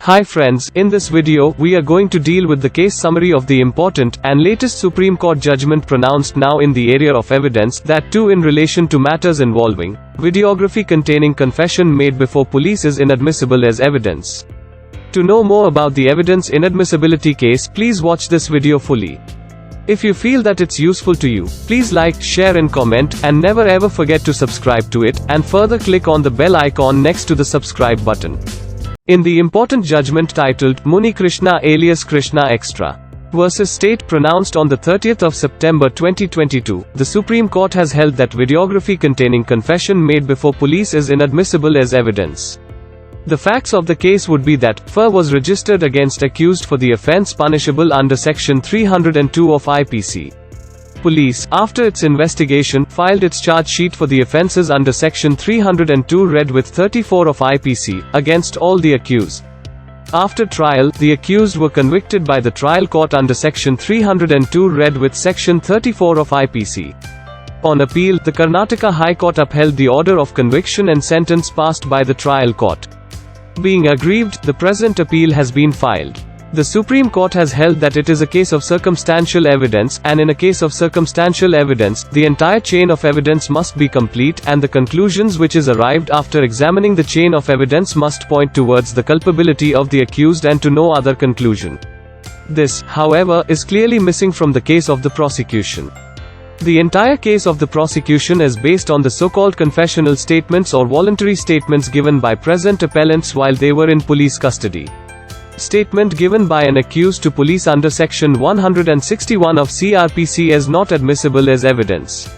Hi friends, in this video, we are going to deal with the case summary of the important and latest Supreme Court judgment pronounced now in the area of evidence, that too in relation to matters involving videography containing confession made before police is inadmissible as evidence. To know more about the evidence inadmissibility case, please watch this video fully. If you feel that it's useful to you, please like, share and comment, and never ever forget to subscribe to it, and further click on the bell icon next to the subscribe button. In the important judgment titled MUNIKRISHNA alias Krishna Extra versus State pronounced on the 30th of September 2022, the Supreme Court has held that videography containing confession made before police is inadmissible as evidence. The facts of the case would be that FIR was registered against accused for the offense punishable under Section 302 of IPC. Police, after its investigation, filed its charge sheet for the offences under Section 302 read with 34 of IPC, against all the accused. After trial, the accused were convicted by the trial court under Section 302 read with Section 34 of IPC. On appeal, the Karnataka High Court upheld the order of conviction and sentence passed by the trial court. Being aggrieved, the present appeal has been filed. The Supreme Court has held that it is a case of circumstantial evidence, and in a case of circumstantial evidence, the entire chain of evidence must be complete, and the conclusions which is arrived after examining the chain of evidence must point towards the culpability of the accused and to no other conclusion. This, however, is clearly missing from the case of the prosecution. The entire case of the prosecution is based on the so-called confessional statements or voluntary statements given by present appellants while they were in police custody. Statement given by an accused to police under Section 161 of CRPC is not admissible as evidence.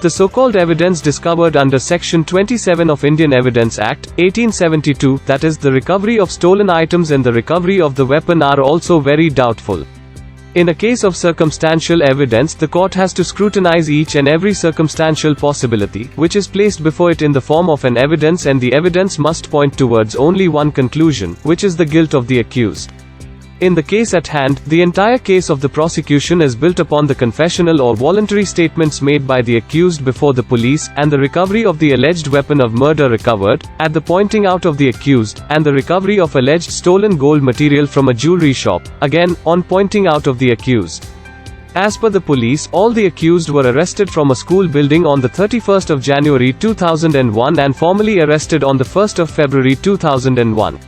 The so-called evidence discovered under Section 27 of Indian Evidence Act, 1872, that is, the recovery of stolen items and the recovery of the weapon, are also very doubtful. In a case of circumstantial evidence, the court has to scrutinize each and every circumstantial possibility, which is placed before it in the form of an evidence, and the evidence must point towards only one conclusion, which is the guilt of the accused. In the case at hand, the entire case of the prosecution is built upon the confessional or voluntary statements made by the accused before the police, and the recovery of the alleged weapon of murder recovered, at the pointing out of the accused, and the recovery of alleged stolen gold material from a jewelry shop, again, on pointing out of the accused. As per the police, all the accused were arrested from a school building on the 31st of January 2001 and formally arrested on the 1st of February 2001.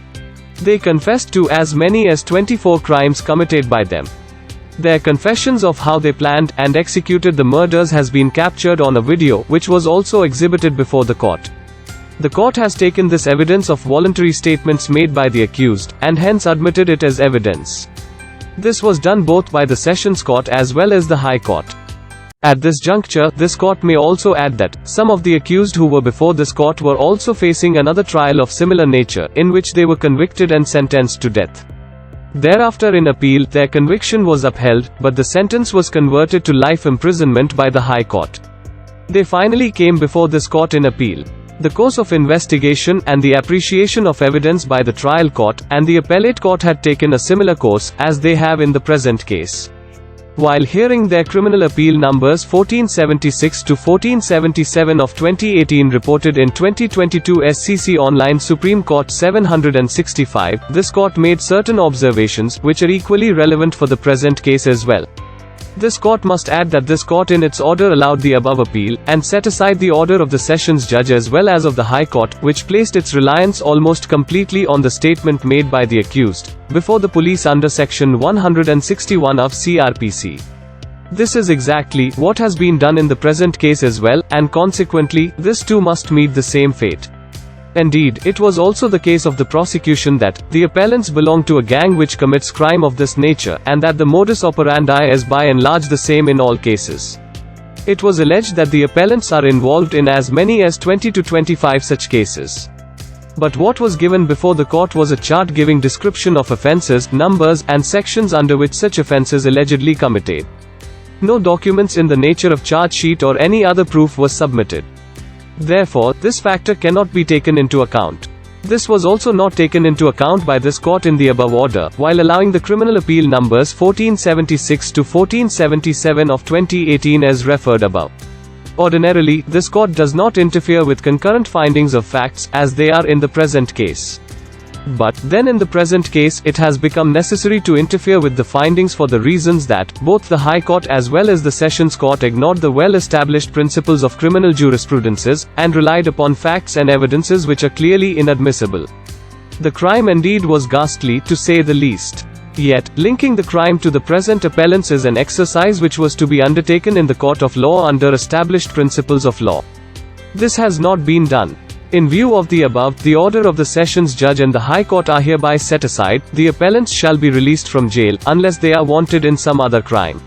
They confessed to as many as 24 crimes committed by them. Their confessions of how they planned and executed the murders has been captured on a video, which was also exhibited before the court. The court has taken this evidence of voluntary statements made by the accused, and hence admitted it as evidence. This was done both by the Sessions Court as well as the High Court. At this juncture, this court may also add that some of the accused who were before this court were also facing another trial of similar nature, in which they were convicted and sentenced to death. Thereafter, in appeal, their conviction was upheld, but the sentence was converted to life imprisonment by the High Court. They finally came before this court in appeal. The course of investigation and the appreciation of evidence by the trial court and the appellate court had taken a similar course, as they have in the present case. While hearing their criminal appeal numbers 1476 to 1477 of 2018 reported in 2022 SCC Online Supreme Court 765, this court made certain observations, which are equally relevant for the present case as well. This court must add that this court in its order allowed the above appeal, and set aside the order of the Sessions Judge as well as of the High Court, which placed its reliance almost completely on the statement made by the accused before the police under Section 161 of CRPC. This is exactly what has been done in the present case as well, and consequently, this too must meet the same fate. Indeed, it was also the case of the prosecution that the appellants belong to a gang which commits crime of this nature, and that the modus operandi is by and large the same in all cases. It was alleged that the appellants are involved in as many as 20 to 25 such cases. But what was given before the court was a chart giving description of offences, numbers, and sections under which such offences allegedly committed. No documents in the nature of charge sheet or any other proof was submitted. Therefore, this factor cannot be taken into account. This was also not taken into account by this court in the above order, while allowing the criminal appeal numbers 1476 to 1477 of 2018 as referred above. Ordinarily, this court does not interfere with concurrent findings of facts, as they are in the present case. But, then in the present case, it has become necessary to interfere with the findings for the reasons that, both the High Court as well as the Sessions Court ignored the well-established principles of criminal jurisprudences, and relied upon facts and evidences which are clearly inadmissible. The crime indeed was ghastly, to say the least. Yet, linking the crime to the present appellants is an exercise which was to be undertaken in the court of law under established principles of law. This has not been done. In view of the above, the order of the Sessions Judge and the High Court are hereby set aside. The appellants shall be released from jail, unless they are wanted in some other crime.